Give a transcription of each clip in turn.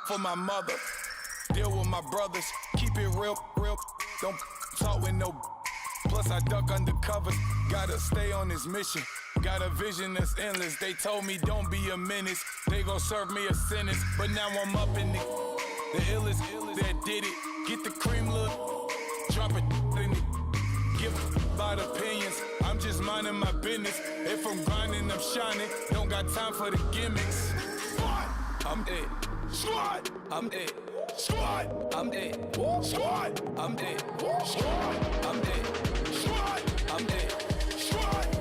for my mother. Deal with my brothers, keep it real. Don't talk with no. Plus I duck undercover. Gotta stay on this mission. Got a vision that's endless. They told me don't be a menace. They gon' serve me a sentence. But now I'm up in the illest that did it. Get the cream, look. Drop it in it. Give about opinions. I'm just minding my business. If I'm grinding, I'm shining. Don't got time for the gimmicks. Squad, I'm dead. Squad, I'm dead. Squad, I'm dead. Squad, I'm dead. Squad, I'm dead. Squad, I'm dead. Squad.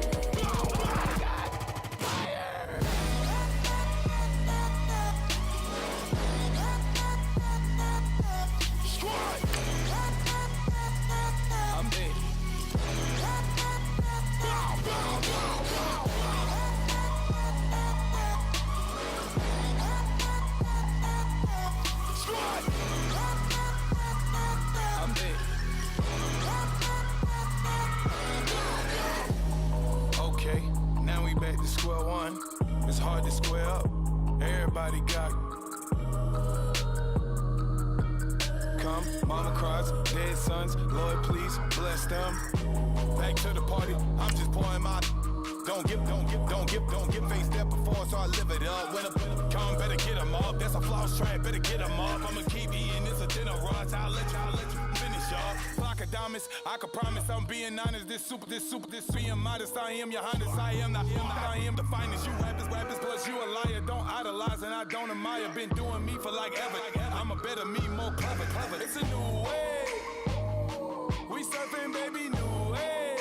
Back to square one. It's hard to square up. Everybody got come. Mama cries, dead sons. Lord, please bless them. Back to the party. I'm just pouring my. Don't give face step before, so I live it up. When I come, better get them up. That's a floss track, better get them up. I'ma keep eating this a dinner rush. I'll let you finish up. Flock of diamonds, I can promise I'm being honest. This being modest. I am your highness. I am the finest. You rappers, plus you a liar. Don't idolize and I don't admire. Been doing me for like ever. I'm a better me, more clever. It's a new way. We surfing, baby, new age.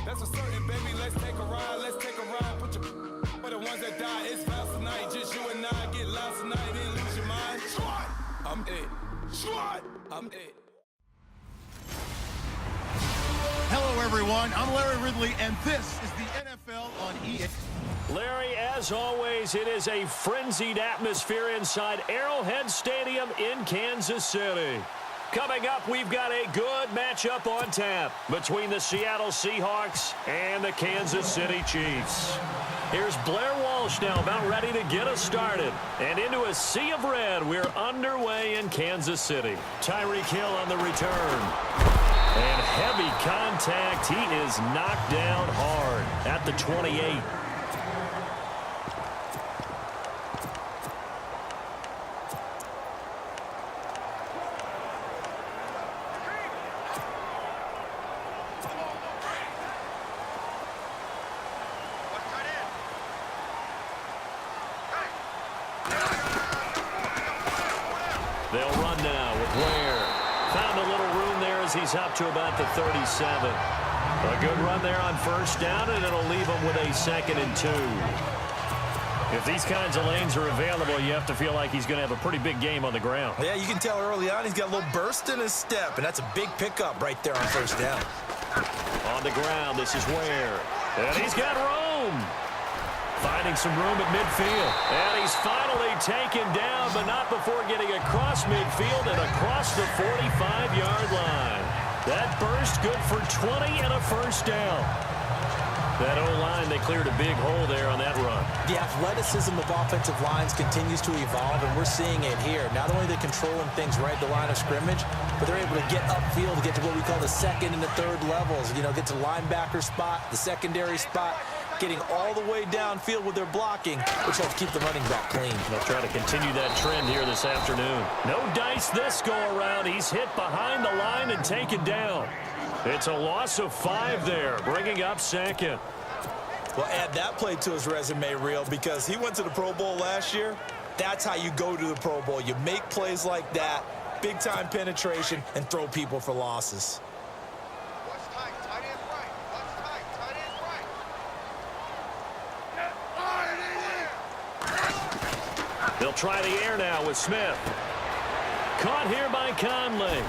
That's a certain, baby. Let's take a ride. Put your for the ones that die. It's vows tonight. Just you and I get lost tonight. Then lose your mind. Squad, I'm dead. Squad, I'm dead. Hello, everyone. I'm Larry Ridley, and this is the NFL on EA. Larry, as always, it is a frenzied atmosphere inside Arrowhead Stadium in Kansas City. Coming up, we've got a good matchup on tap between the Seattle Seahawks and the Kansas City Chiefs. Here's Blair Walsh now about ready to get us started. And into a sea of red, we're underway in Kansas City. Tyreek Hill on the return. And heavy contact. He is knocked down hard at the 28. They'll run now with Blair. Found a little room there as he's up to about the 37. A good run there on first down, and it'll leave him with a 2nd and 2. If these kinds of lanes are available, you have to feel like he's going to have a pretty big game on the ground. Yeah, you can tell early on he's got a little burst in his step, and that's a big pickup right there on first down. On the ground, this is Ware. And he's got room. Finding some room at midfield. And he's finally taken down, but not before getting across midfield and across the 45-yard line. That burst good for 20 and a first down. That O-line, they cleared a big hole there on that run. The athleticism of offensive lines continues to evolve, and we're seeing it here. Not only are they controlling things right at the line of scrimmage, but they're able to get upfield to get to what we call the second and the third levels. You know, get to the linebacker spot, the secondary spot, getting all the way downfield with their blocking, which helps keep the running back clean. They'll try to continue that trend here this afternoon. No dice this go-around. He's hit behind the line and taken down. It's a loss of 5 there, bringing up 2nd. Well, add that play to his resume reel because he went to the Pro Bowl last year. That's how you go to the Pro Bowl. You make plays like that, big-time penetration, and throw people for losses. They'll try the air now with Smith. Caught here by Conley.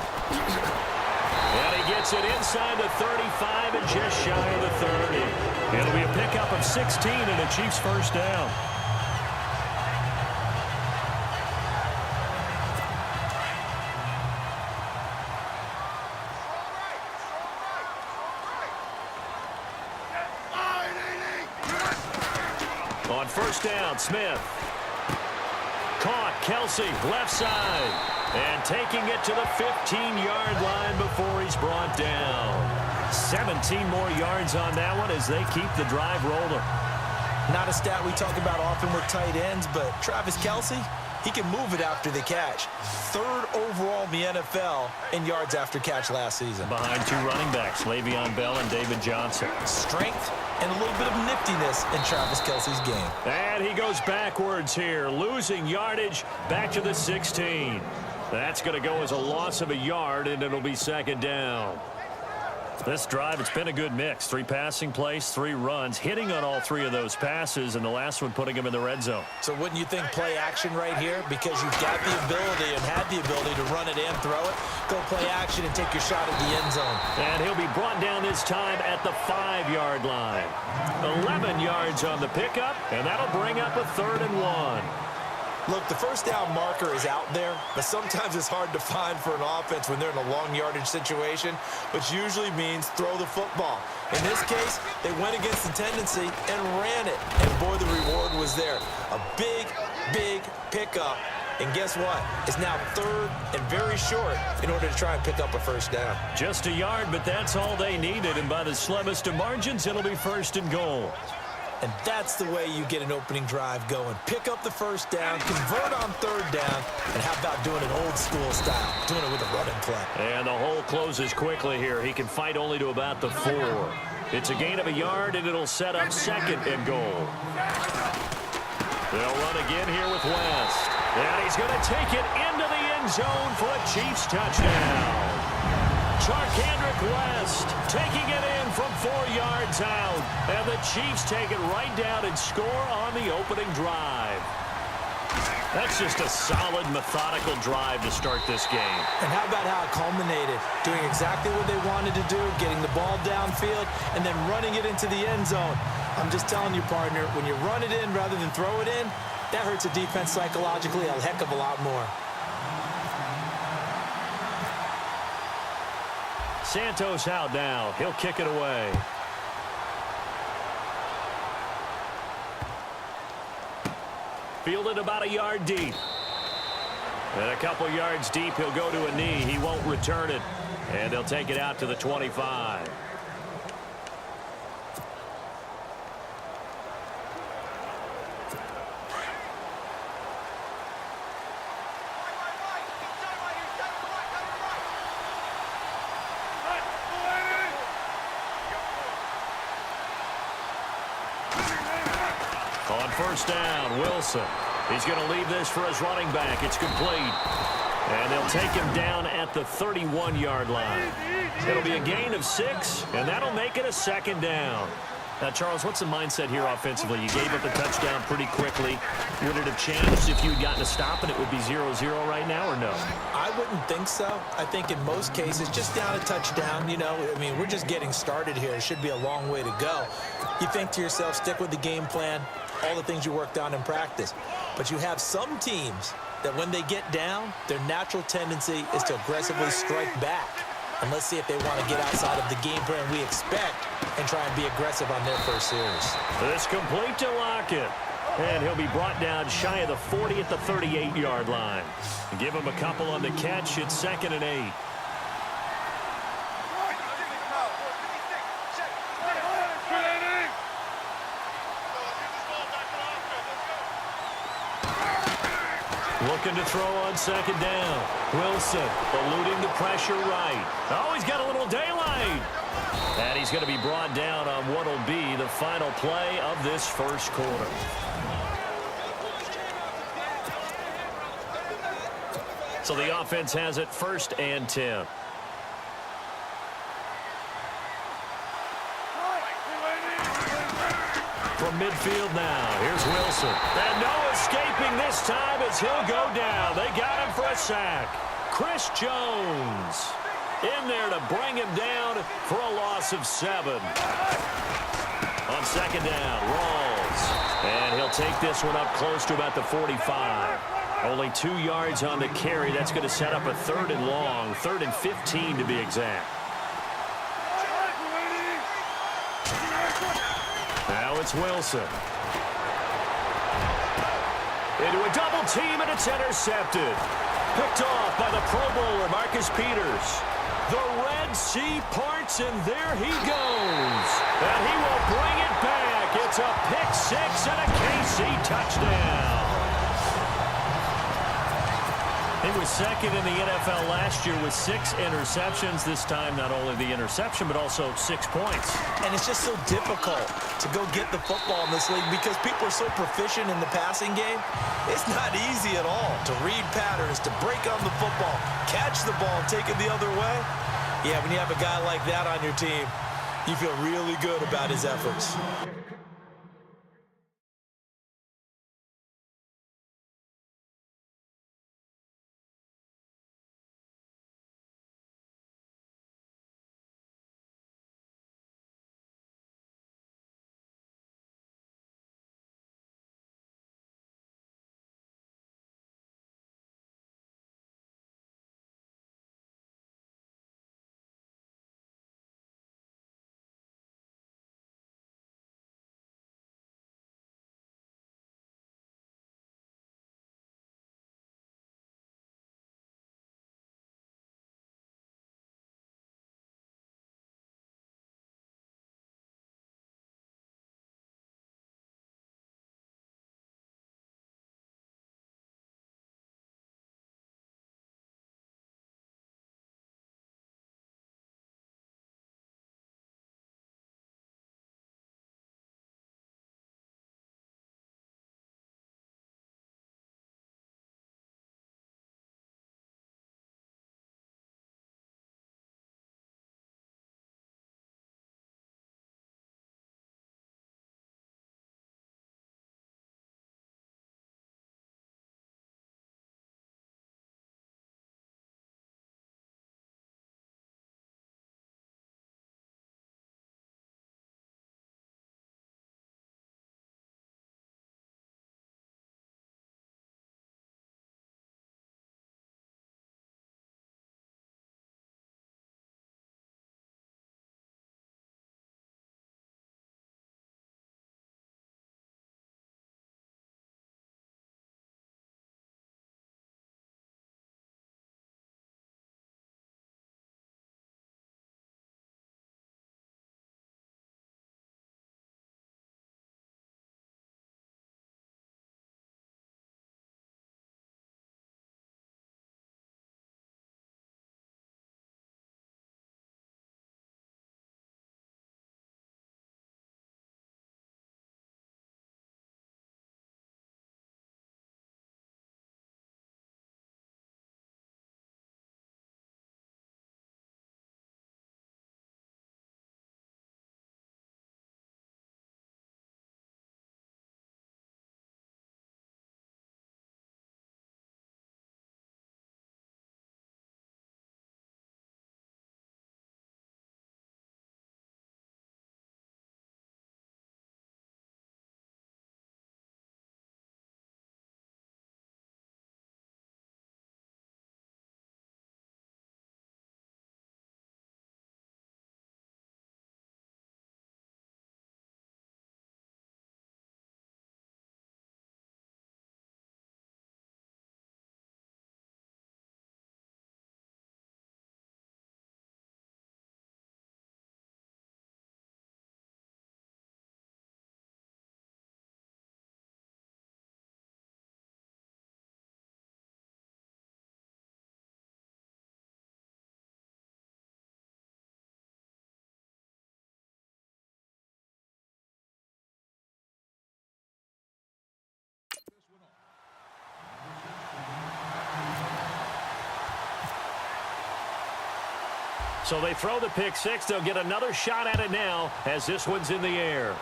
And he gets it inside the 35 and just shy of the 30. It'll be a pickup of 16 and a Chiefs first down. On first down, Smith. Caught. Kelsey, left side. And taking it to the 15-yard line before he's brought down. 17 more yards on that one as they keep the drive rolling. Not a stat we talk about often with tight ends, but Travis Kelsey, he can move it after the catch. Third overall in the NFL in yards after catch last season. Behind two running backs, Le'Veon Bell and David Johnson. Strength and a little bit of niftiness in Travis Kelsey's game. And he goes backwards here, losing yardage back to the 16. That's going to go as a loss of a yard, and it'll be second down. This drive, it's been a good mix. 3 passing plays, 3 runs, hitting on all 3 of those passes, and the last one putting him in the red zone. So wouldn't you think play action right here? Because you've got the ability and had the ability to run it and throw it. Go play action and take your shot at the end zone. And he'll be brought down this time at the 5-yard line. 11 yards on the pickup, and that'll bring up a 3rd and 1. Look, the first down marker is out there, but sometimes it's hard to find for an offense when they're in a long yardage situation, which usually means throw the football. In this case, they went against the tendency and ran it, and boy, the reward was there. A big, big pickup, and guess what? It's now 3rd and very short in order to try and pick up a first down. Just a yard, but that's all they needed, and by the slimmest of margins, it'll be 1st and goal. And that's the way you get an opening drive going. Pick up the first down, convert on 3rd down, and how about doing it old school style, doing it with a running play. And the hole closes quickly here. He can fight only to about the 4. It's a gain of a yard, and it'll set up 2nd and goal. They'll run again here with West. And he's going to take it into the end zone for a Chiefs touchdown. Charkandrick West taking it in from 4 yards out. And the Chiefs take it right down and score on the opening drive. That's just a solid, methodical drive to start this game. And how about how it culminated? Doing exactly what they wanted to do, getting the ball downfield, and then running it into the end zone. I'm just telling you, partner, when you run it in rather than throw it in, that hurts a defense psychologically a heck of a lot more. Santos out now. He'll kick it away. Fielded about a yard deep. And a couple yards deep, he'll go to a knee. He won't return it. And they'll take it out to the 25. On 1st down, Wilson. He's going to leave this for his running back. It's complete. And they'll take him down at the 31-yard line. It'll be a gain of 6, and that'll make it a 2nd down. Now, Charles, what's the mindset here offensively? You gave up the touchdown pretty quickly. Would it have changed if you had gotten a stop and it would be 0-0 right now, or no? I wouldn't think so. I think in most cases, just down a touchdown, you know, I mean, we're just getting started here. It should be a long way to go. You think to yourself, stick with the game plan, all the things you worked on in practice. But you have some teams that when they get down, their natural tendency is to aggressively strike back. And let's see if they want to get outside of the game plan we expect and try and be aggressive on their first series. This complete to Lockett. And he'll be brought down shy of the 40 at the 38-yard line. Give him a couple on the catch. It's 2nd and 8. Looking to throw on 2nd down. Wilson eluding the pressure right. Oh, he's got a little daylight. And he's going to be brought down on what will be the final play of this first quarter. So the offense has it 1st and 10. From midfield now, here's Wilson. And no escaping this time as he'll go down. They got him for a sack. Chris Jones in there to bring him down for a loss of 7. On 2nd down, Rawls. And he'll take this one up close to about the 45. Only 2 yards on the carry. That's going to set up a 3rd and long, 3rd and 15 to be exact. Now it's Wilson. Into a double team, and it's intercepted. Picked off by the Pro Bowler, Marcus Peters. The Red Sea parts, and there he goes. And he will bring it back. It's a pick six and a KC touchdown. He was second in the NFL last year with 6 interceptions. This time, not only the interception, but also 6 points. And it's just so difficult to go get the football in this league because people are so proficient in the passing game. It's not easy at all to read patterns, to break on the football, catch the ball, take it the other way. Yeah, when you have a guy like that on your team, you feel really good about his efforts. So they throw the pick six. They'll get another shot at it now as this one's in the air.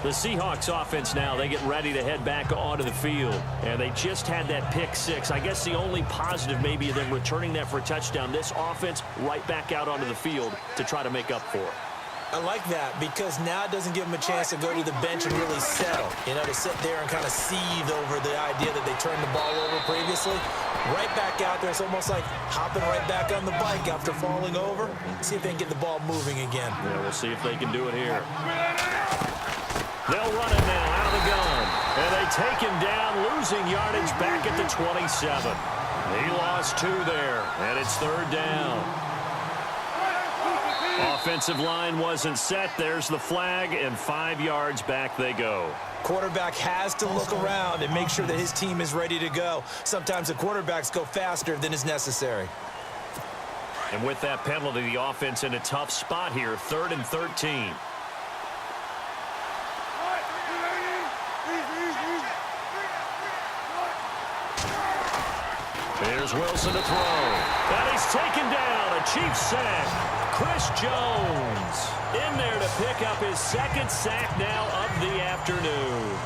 The Seahawks offense now, they get ready to head back onto the field. And they just had that pick six. I guess the only positive maybe of them returning that for a touchdown. This offense right back out onto the field to try to make up for it. I like that because now it doesn't give them a chance to go to the bench and really settle. You know, to sit there and kind of seethe over the idea that they turned the ball over previously. Right back out there. It's almost like hopping right back on the bike after falling over. See if they can get the ball moving again. Yeah, we'll see if they can do it here. They'll run it now out of the gun. And they take him down, losing yardage back at the 27. He lost 2 there, and it's 3rd down. Offensive line wasn't set. There's the flag, and 5 yards back they go. Quarterback has to look around and make sure that his team is ready to go. Sometimes the quarterbacks go faster than is necessary. And with that penalty, the offense in a tough spot here, 3rd and 13. Here's Wilson to throw. And he's taken down. A Chiefs sack. Chris Jones in there to pick up his 2nd sack now of the afternoon.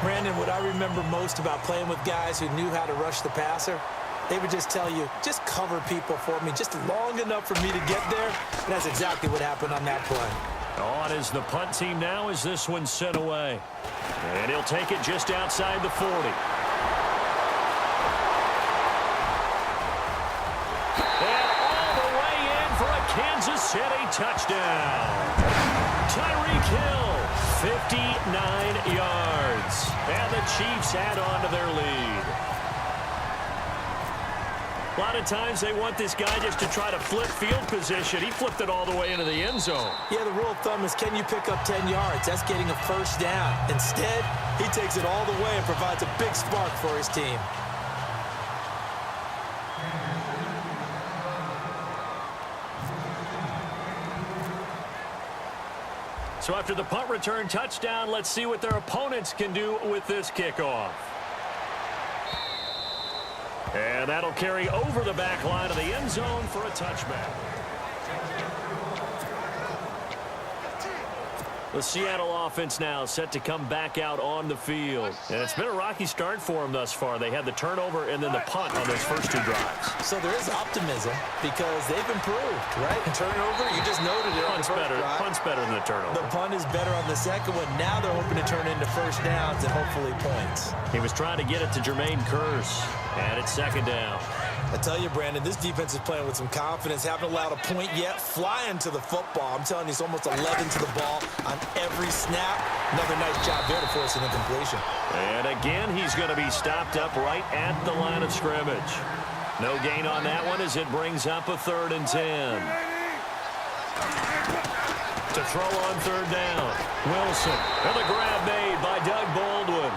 Brandon, what I remember most about playing with guys who knew how to rush the passer, they would just tell you, just cover people for me, just long enough for me to get there. And that's exactly what happened on that play. On is the punt team now as this one's sent away. And he'll take it just outside the 40. Kansas City touchdown. Tyreek Hill, 59 yards. And the Chiefs add on to their lead. A lot of times they want this guy just to try to flip field position. He flipped it all the way into the end zone. Yeah, the rule of thumb is can you pick up 10 yards? That's getting a 1st down. Instead, he takes it all the way and provides a big spark for his team. So after the punt return touchdown, let's see what their opponents can do with this kickoff. And that'll carry over the back line of the end zone for a touchback. The Seattle offense now set to come back out on the field. And it's been a rocky start for them thus far. They had the turnover and then the punt on those first 2 drives. So there is optimism because they've improved, right? And turnover, you just noted it on the first drive. Punt's better than the turnover. The punt is better on the second one. Now they're hoping to turn into 1st downs and hopefully points. He was trying to get it to Jermaine Kearse. And it's 2nd down. I tell you, Brandon, this defense is playing with some confidence. Haven't allowed a point yet. Flying to the football. I'm telling you, it's almost 11 to the ball on every snap. Another nice job there to force an incompletion. And again, he's going to be stopped up right at the line of scrimmage. No gain on that one as it brings up a 3rd and 10. To throw on 3rd down. Wilson. And the grab made by Doug Baldwin.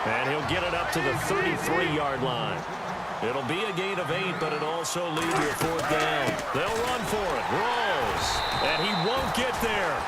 And he'll get it up to the 33-yard line. It'll be a gain of 8, but it also leads to a 4th down. They'll run for it. Rolls. And he won't get there.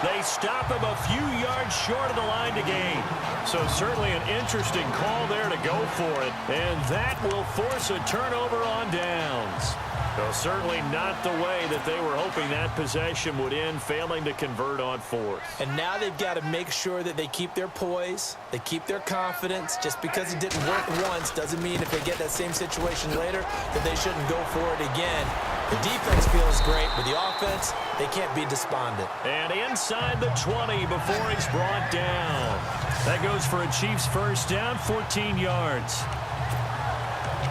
They stop him a few yards short of the line to gain. So certainly an interesting call there to go for it. And that will force a turnover on downs. So certainly not the way that they were hoping that possession would end, failing to convert on 4th. And now they've got to make sure that they keep their poise, they keep their confidence. Just because it didn't work once doesn't mean if they get that same situation later that they shouldn't go for it again. The defense feels great, but the offense, they can't be despondent. And inside the 20 before he's brought down. That goes for a Chiefs 1st down, 14 yards.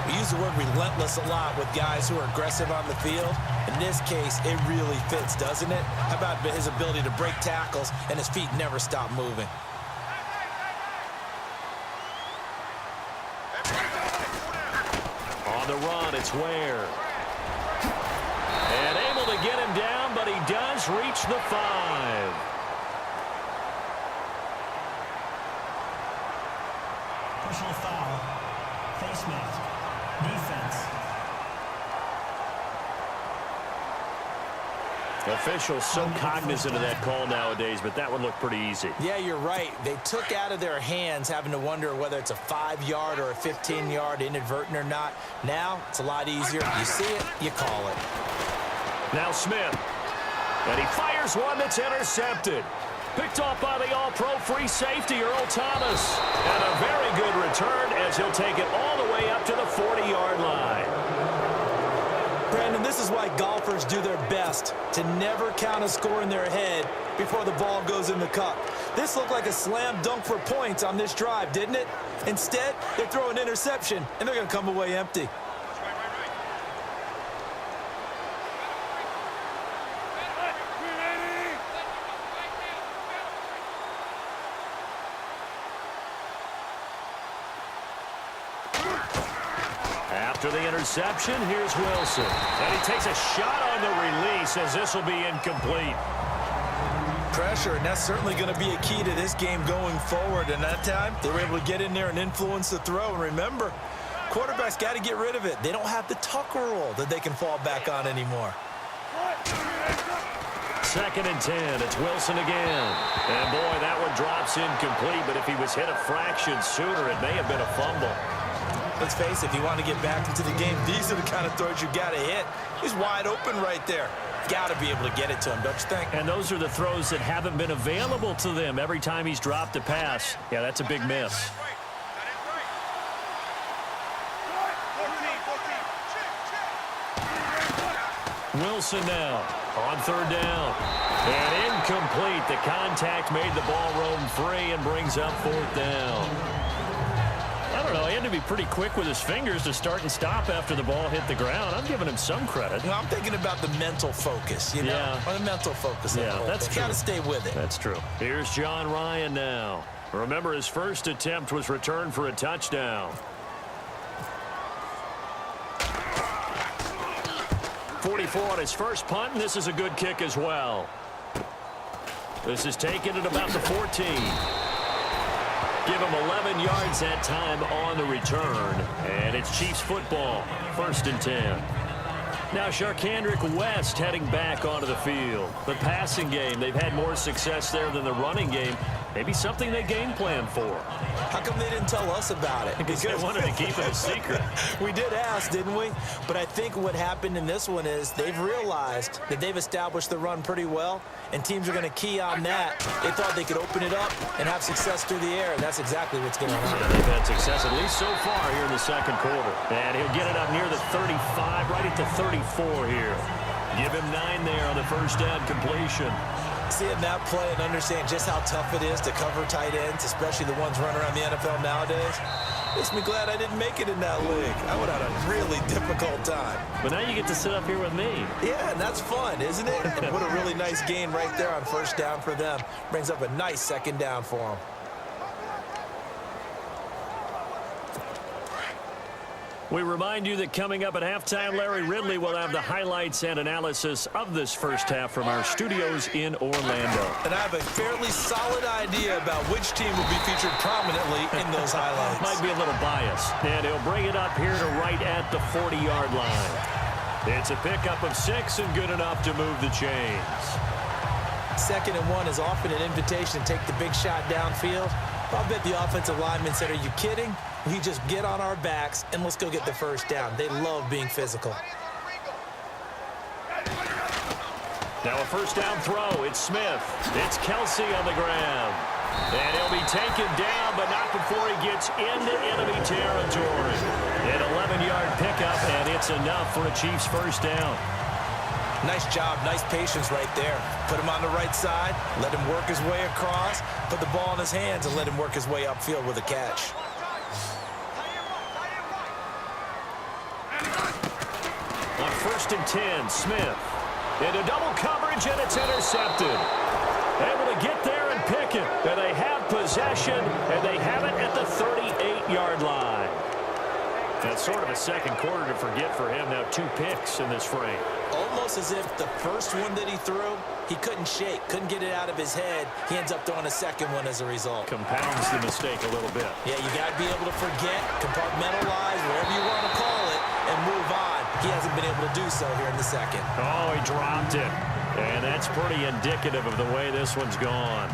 We use the word relentless a lot with guys who are aggressive on the field. In this case, it really fits, doesn't it? How about his ability to break tackles and his feet never stop moving? On the run, it's Ware. And able to get him down, but he does reach the 5. Personal foul. Face mask. Defense. Officials so cognizant of that call nowadays, but that one looked pretty easy. Yeah, you're right. They took out of their hands having to wonder whether it's a 5-yard or a 15-yard inadvertent or not. Now, it's a lot easier. You see it, you call it. Now Smith. And he fires one that's intercepted. Picked off by the all-pro free safety, Earl Thomas. And a very good return as he'll take it all the way up to the 40-yard line. Brandon, And this is why golfers do their best to never count a score in their head before the ball goes in the cup. This looked like a slam dunk for points on this drive, didn't it? Instead, they throw an interception, and they're going to come away empty. After the interception, here's Wilson. And he takes a shot on the release as this will be incomplete. Pressure, and that's certainly going to be a key to this game going forward. And that time, they were able to get in there and influence the throw. And remember, quarterbacks got to get rid of it. They don't have the Tucker rule that they can fall back on anymore. 2nd and 10. It's Wilson again. And, boy, that one drops incomplete. But if he was hit a fraction sooner, it may have been a fumble. Let's face it, if you want to get back into the game, these are the kind of throws you got to hit. He's wide open right there. Got to be able to get it to him, don't you think? And those are the throws that haven't been available to them every time he's dropped a pass. Yeah, that's a big miss. Wilson now on 3rd down. And incomplete. The contact made the ball roam free and brings up 4th down. I don't know. He had to be pretty quick with his fingers to start and stop after the ball hit the ground. I'm giving him some credit. Well, I'm thinking about the mental focus, you know? Yeah. Or the mental focus. Yeah, that's true. Got to stay with it. That's true. Here's John Ryan now. Remember, his first attempt was returned for a touchdown. 44 on his first punt, and this is a good kick as well. This is taken at about the 14. Give him 11 yards that time on the return. And it's Chiefs football, 1st and 10. Now Sharkandrick West heading back onto the field. The passing game, they've had more success there than the running game. Maybe something they game plan for. How come they didn't tell us about it? Because they wanted to keep it a secret. We did ask, didn't we? But I think what happened in this one is they've realized that they've established the run pretty well, and teams are going to key on that. They thought they could open it up and have success through the air, and that's exactly what's going on. Yeah, they've had success at least so far here in the 2nd quarter. And he'll get it up near the 35, right at the 34 here. Give him 9 there on the 1st down completion. Seeing that play and understand just how tough it is to cover tight ends, especially the ones running around the NFL nowadays, makes me glad I didn't make it in that league. I would have had a really difficult time. But now you get to sit up here with me. Yeah, and that's fun, isn't it? And what a really nice gain right there on 1st down for them. Brings up a nice 2nd down for them. We remind you that coming up at halftime, Larry Ridley will have the highlights and analysis of this first half from our studios in Orlando. And I have a fairly solid idea about which team will be featured prominently in those highlights. Might be a little biased. And he'll bring it up here to right at the 40-yard line. It's a pickup of 6 and good enough to move the chains. 2nd and 1 is often an invitation to take the big shot downfield. I'll bet the offensive lineman said, are you kidding? We just get on our backs and let's go get the 1st down. They love being physical. Now a 1st down throw. It's Smith. It's Kelsey on the ground. And he'll be taken down, but not before he gets into enemy territory. An 11-yard pickup, and it's enough for a Chiefs 1st down. Nice job, nice patience right there. Put him on the right side, let him work his way across, put the ball in his hands, and let him work his way upfield with a catch. On 1st and 10, Smith into double coverage, and it's intercepted. Able to get there and pick it. And they have possession, and they have it at the 38-yard line. That's sort of a 2nd quarter to forget for him. Now 2 picks in this frame. Almost as if the first one that he threw, he couldn't shake, couldn't get it out of his head. He ends up throwing a 2nd one as a result. Compounds the mistake a little bit. Yeah, you got to be able to forget, compartmentalize, whatever you want to call it, and move on. He hasn't been able to do so here in the 2nd. Oh, he dropped it. And that's pretty indicative of the way this one's gone.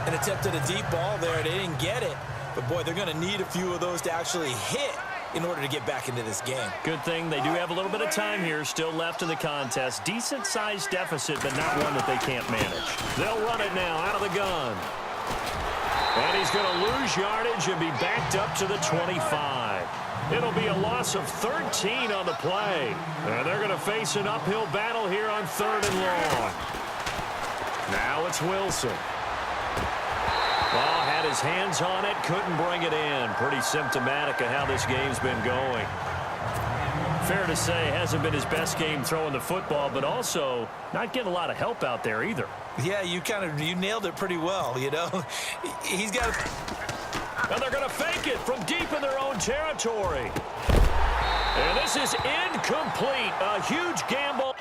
An attempt at a deep ball there. They didn't get it. But, boy, they're going to need a few of those to actually hit in order to get back into this game. Good thing they do have a little bit of time here still left in the contest. Decent-sized deficit, but not one that they can't manage. They'll run it now out of the gun. And he's going to lose yardage and be backed up to the 25. It'll be a loss of 13 on the play. And they're going to face an uphill battle here on 3rd and long. Now it's Wilson. Ball had his hands on it, couldn't bring it in. Pretty symptomatic of how this game's been going. Fair to say, hasn't been his best game throwing the football, but also not getting a lot of help out there either. Yeah, you nailed it pretty well, you know. He's got to... And they're going to fake it from deep in their own territory. And this is incomplete. A huge gamble.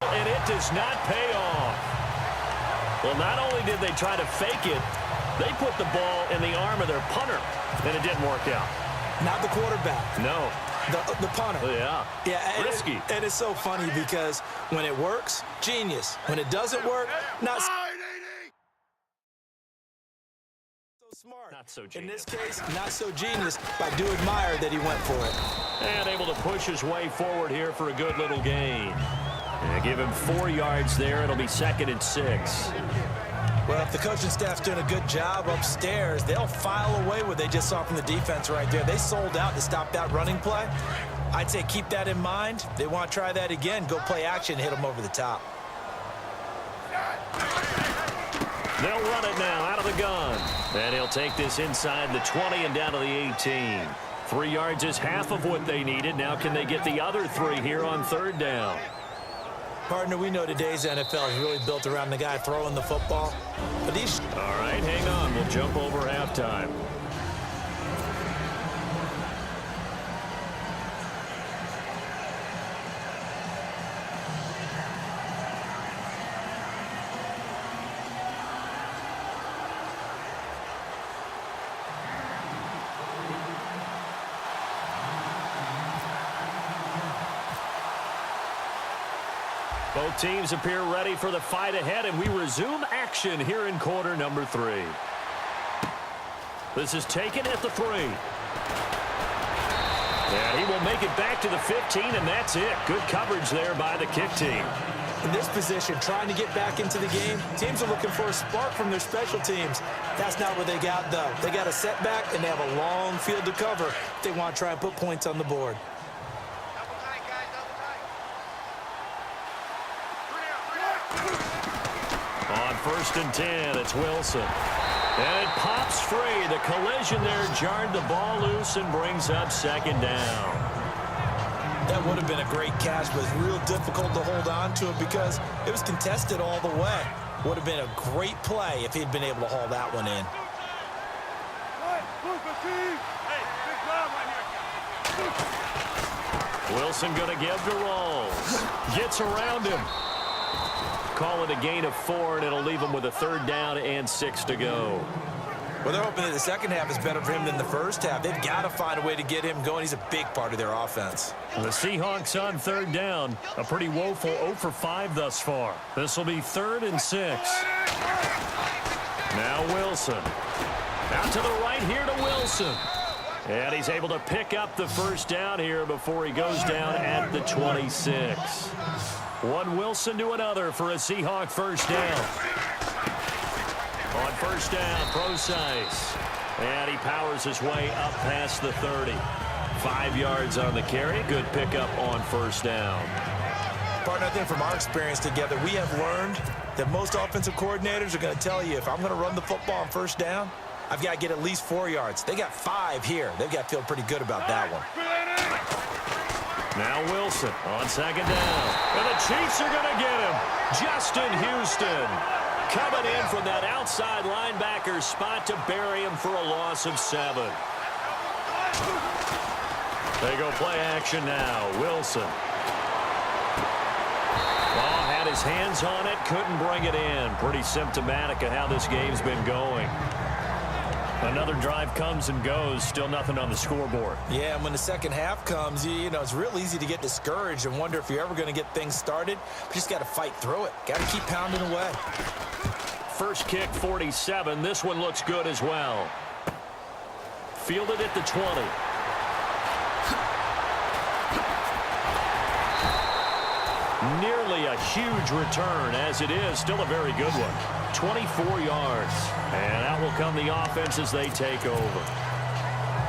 And it does not pay off. Well, not only did they try to fake it, they put the ball in the arm of their punter, and it didn't work out. Not the quarterback. No. The punter. Yeah. Yeah. Risky. And it's so funny because when it works, genius. When it doesn't work, not so smart. Not so genius. In this case, not so genius, but I do admire that he went for it. And able to push his way forward here for a good little gain. And give him 4 yards there. It'll be 2nd and 6. Well, if the coaching staff's doing a good job upstairs, they'll file away what they just saw from the defense right there. They sold out to stop that running play. I'd say keep that in mind. They want to try that again. Go play action, hit them over the top. They'll run it now out of the gun. And he'll take this inside the 20 and down to the 18. 3 yards is half of what they needed. Now can they get the other 3 here on 3rd down? Partner, we know today's NFL is really built around the guy throwing the football. But these... All right, hang on. We'll jump over halftime. Both teams appear ready for the fight ahead, and we resume action here in quarter number 3. This is taken at the 3. And he will make it back to the 15, and that's it. Good coverage there by the kick team. In this position, trying to get back into the game, teams are looking for a spark from their special teams. That's not what they got, though. They got a setback, and they have a long field to cover if they want to try and put points on the board. On 1st and 10, it's Wilson. And it pops free. The collision there jarred the ball loose and brings up 2nd down. That would have been a great catch, but it's real difficult to hold on to it because it was contested all the way. Would have been a great play if he'd been able to haul that one in. Wilson going to give to Rolls. Gets around him. Call it a gain of 4, and it'll leave him with a 3rd down and 6 to go. Well, they're hoping that the second half is better for him than the first half. They've got to find a way to get him going. He's a big part of their offense. The Seahawks on 3rd down. A pretty woeful 0 for 5 thus far. This will be 3rd and 6. Now Wilson. Out to the right here to Wilson. And he's able to pick up the 1st down here before he goes down at the 26. One Wilson to another for a Seahawk 1st down. On 1st down, Procise. And he powers his way up past the 30. 5 yards on the carry. Good pickup on 1st down. Partner, I think from our experience together, we have learned that most offensive coordinators are going to tell you, if I'm going to run the football on 1st down, I've got to get at least 4 yards. They got 5 here. They've got to feel pretty good about that one. Now Wilson on 2nd down. And the Chiefs are going to get him. Justin Houston coming in from that outside linebacker spot to bury him for a loss of 7. They go play action now. Wilson. Ball had his hands on it, couldn't bring it in. Pretty symptomatic of how this game's been going. Another drive comes and goes, still nothing on the scoreboard. Yeah, and when the second half comes, you know, it's real easy to get discouraged and wonder if you're ever going to get things started. But you just got to fight through it. Got to keep pounding away. First kick, 47. This one looks good as well. Fielded at the 20. Nearly a huge return, as it is still a very good one. 24 yards. And out will come the offense as they take over.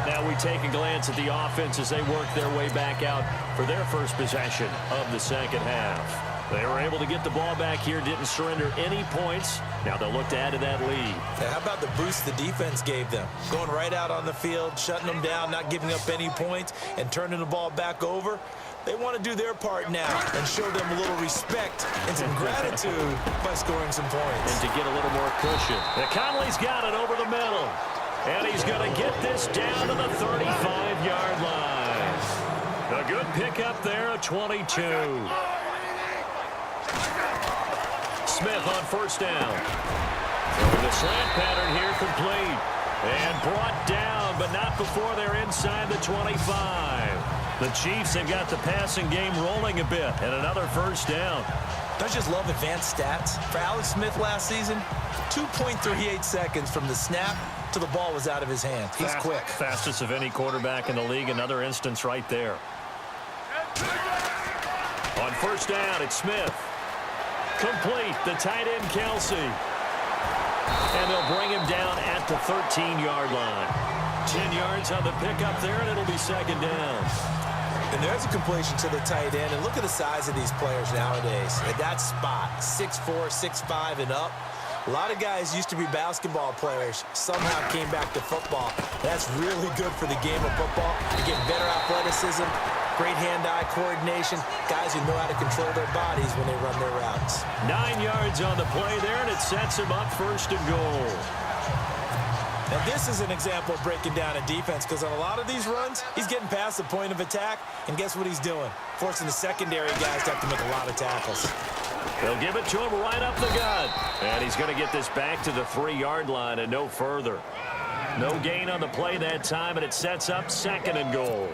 Now we take a glance at the offense as they work their way back out for their first possession of the second half. They were able to get the ball back here, didn't surrender any points. Now they'll look to add to that lead. Yeah, how about the boost the defense gave them? Going right out on the field, shutting them down, not giving up any points, and turning the ball back over. They want to do their part now and show them a little respect and some gratitude by scoring some points. And to get a little more cushion. Conley's got it over the middle. And he's going to get this down to the 35-yard line. A good pickup there, a 22. Smith on first down. Throwing the slant pattern here complete. And brought down, but not before they're inside the 25. The Chiefs have got the passing game rolling a bit, and another first down. Don't you just love advanced stats? For Alex Smith last season, 2.38 seconds from the snap to the ball was out of his hands. He's quick. Fastest of any quarterback in the league. Another instance right there. On first down, it's Smith. Complete, the tight end, Kelsey. And they'll bring him down at the 13-yard line. 10 yards on the pickup there, and it'll be second down. And there's a completion to the tight end. And look at the size of these players nowadays. At that spot, 6'4", 6'5", and up. A lot of guys used to be basketball players, somehow came back to football. That's really good for the game of football. You get better athleticism, great hand-eye coordination, guys who know how to control their bodies when they run their routes. 9 yards on the play there, and it sets him up first and goal. Now, this is an example of breaking down a defense because on a lot of these runs, he's getting past the point of attack, and guess what he's doing? Forcing the secondary guys to have to make a lot of tackles. They'll give it to him right up the gut. And he's going to get this back to the 3-yard line and no further. No gain on the play that time, and it sets up second and goal.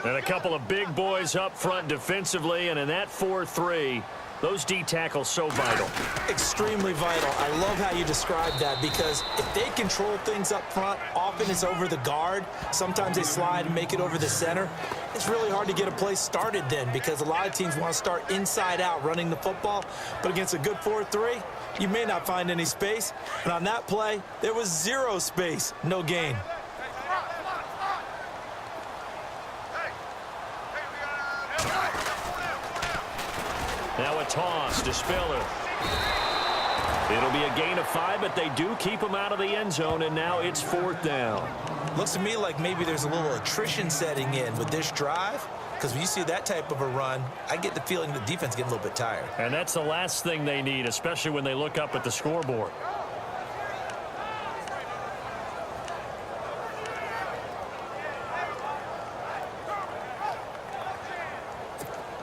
And a couple of big boys up front defensively, and in that 4-3, those D tackles so vital. Extremely vital. I love how you describe that because if they control things up front, often it's over the guard. Sometimes they slide and make it over the center. It's really hard to get a play started then because a lot of teams want to start inside out running the football. But against a good 4-3, you may not find any space. And on that play, there was zero space, no gain. Now a toss to Spiller. It'll be a gain of 5, but they do keep him out of the end zone, and now it's 4th down. Looks to me like maybe there's a little attrition setting in with this drive, because when you see that type of a run, I get the feeling the defense getting a little bit tired. And that's the last thing they need, especially when they look up at the scoreboard.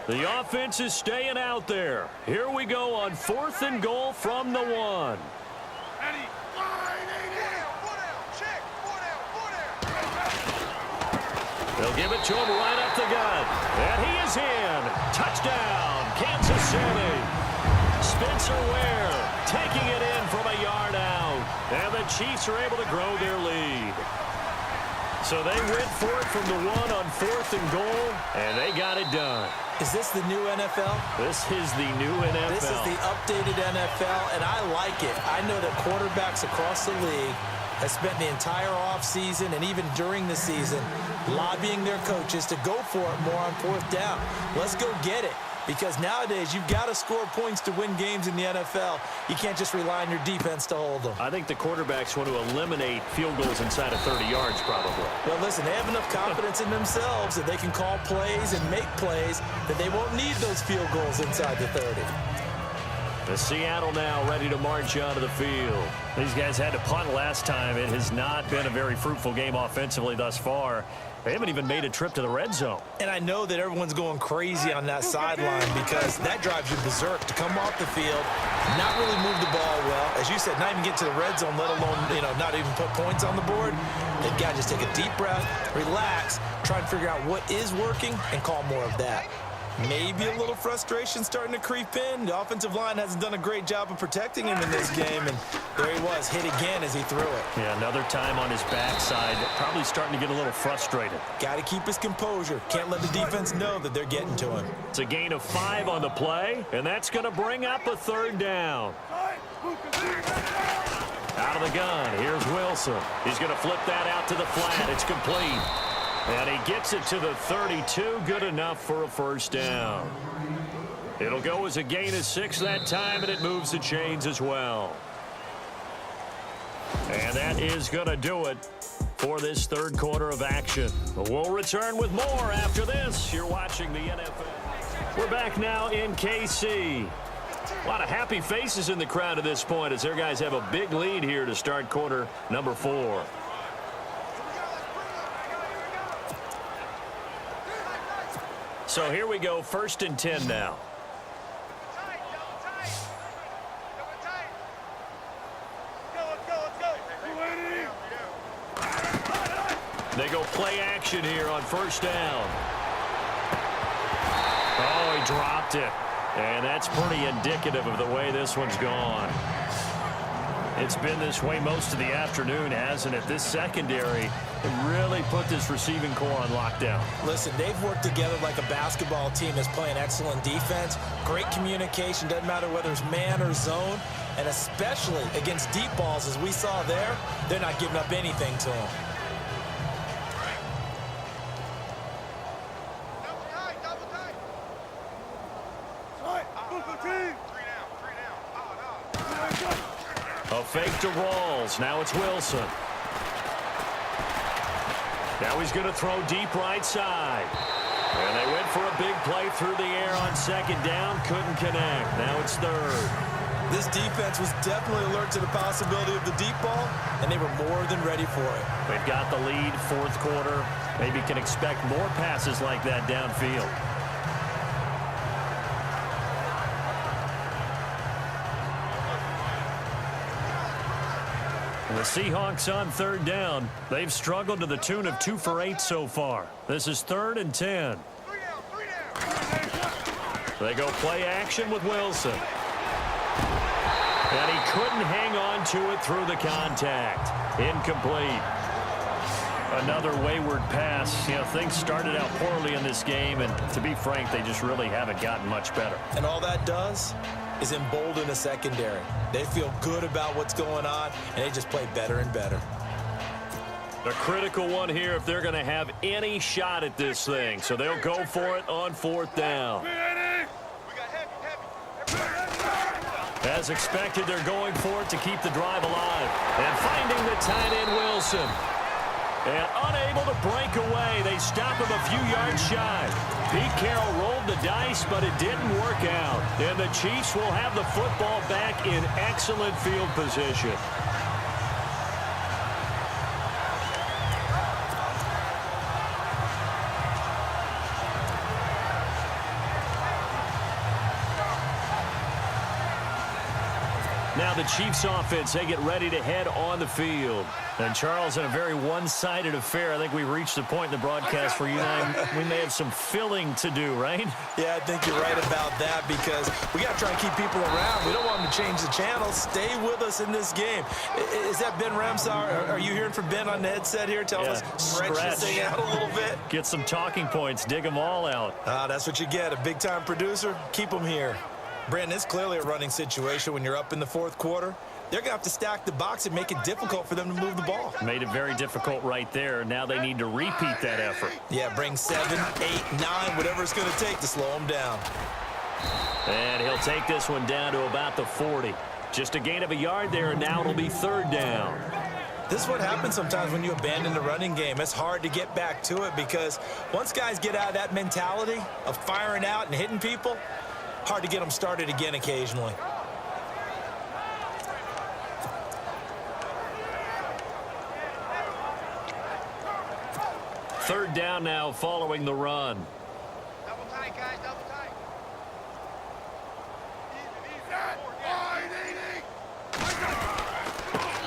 The offense is staying out there. Here we go on 4th and goal from the 1. They'll give it to him right up the gut. And he is in. Touchdown, Kansas City. Spencer Ware taking it in from a yard out. And the Chiefs are able to grow their lead. So they went for it from the 1 on 4th and goal, and they got it done. Is this the new NFL? This is the new NFL. This is the updated NFL, and I like it. I know that quarterbacks across the league have spent the entire offseason and even during the season lobbying their coaches to go for it more on 4th down. Let's go get it. Because nowadays, you've got to score points to win games in the NFL. You can't just rely on your defense to hold them. I think the quarterbacks want to eliminate field goals inside of 30 yards, probably. Well, listen, they have enough confidence in themselves that they can call plays and make plays that they won't need those field goals inside the 30. The Seattle now ready to march onto the field. These guys had to punt last time. It has not been a very fruitful game offensively thus far. They haven't even made a trip to the red zone. And I know that everyone's going crazy on that sideline because that drives you berserk to come off the field, not really move the ball well. As you said, not even get to the red zone, let alone, not even put points on the board. They've got to just take a deep breath, relax, try and figure out what is working and call more of that. Maybe a little frustration starting to creep in. The offensive line hasn't done a great job of protecting him in this game, and there he was, hit again as he threw it. Yeah, another time on his backside, probably starting to get a little frustrated. Got to keep his composure. Can't let the defense know that they're getting to him. It's a gain of 5 on the play, and that's going to bring up a 3rd down. Out of the gun, here's Wilson. He's going to flip that out to the flat. It's complete. And he gets it to the 32. Good enough for a first down. It'll go as a gain of 6 that time, and it moves the chains as well. And that is going to do it for this third quarter of action. We'll return with more after this. You're watching the NFL. We're back now in KC. A lot of happy faces in the crowd at this point as their guys have a big lead here to start quarter number 4. So here we go, 1st and 10 now. They go play action here on 1st down. Oh, he dropped it. And that's pretty indicative of the way this one's gone. It's been this way most of the afternoon, hasn't it? This secondary really put this receiving core on lockdown. Listen, they've worked together like a basketball team that's playing excellent defense. Great communication, doesn't matter whether it's man or zone. And especially against deep balls, as we saw there, they're not giving up anything to them. A fake to Rawls. Now it's Wilson. Now he's going to throw deep right side. And they went for a big play through the air on 2nd down. Couldn't connect. Now it's 3rd. This defense was definitely alert to the possibility of the deep ball, and they were more than ready for it. They've got the lead, 4th quarter. Maybe can expect more passes like that downfield. The Seahawks on 3rd down. They've struggled to the tune of 2 for 8 so far. This is 3rd and 10. They go play action with Wilson. And he couldn't hang on to it through the contact. Incomplete. Another wayward pass. You know, things started out poorly in this game, and to be frank, they just really haven't gotten much better. And all that does is embolden the secondary. They feel good about what's going on, and they just play better and better. A critical one here if they're going to have any shot at this thing. So they'll go for it on 4th down. As expected, they're going for it to keep the drive alive. And finding the tight end, Wilson. And unable to break away. They stop him a few yards shy. Pete Carroll rolled the dice, but it didn't work out. And the Chiefs will have the football back in excellent field position. Now the Chiefs offense, they get ready to head on the field. And Charles, in a very one-sided affair, I think we've reached the point in the broadcast where you and I, we may have some filling to do, right? Yeah, I think you're right about that because we got to try and keep people around. We don't want them to change the channel. Stay with us in this game. Is that Ben Ramsar? Are you hearing from Ben on the headset here? Tell us, stretch this thing out a little bit. Get some talking points. Dig them all out. That's what you get. A big-time producer. Keep them here. Brandon, it's clearly a running situation when you're up in the 4th quarter. They're going to have to stack the box and make it difficult for them to move the ball. Made it very difficult right there. Now they need to repeat that effort. Yeah, bring 7, 8, 9, whatever it's going to take to slow them down. And he'll take this one down to about the 40. Just a gain of a yard there, and now it'll be 3rd down. This is what happens sometimes when you abandon the running game. It's hard to get back to it because once guys get out of that mentality of firing out and hitting people, hard to get them started again occasionally. Third down now following the run. Double tight, guys, double tight.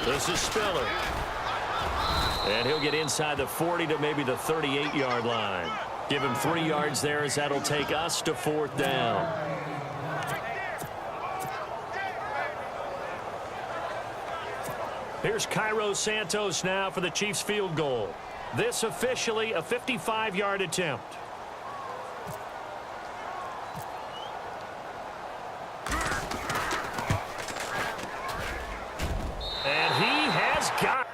This is Spiller. And he'll get inside the 40 to maybe the 38-yard line. Give him 3 yards there as that'll take us to 4th down. Here's Cairo Santos now for the Chiefs field goal. This officially a 55-yard attempt. has got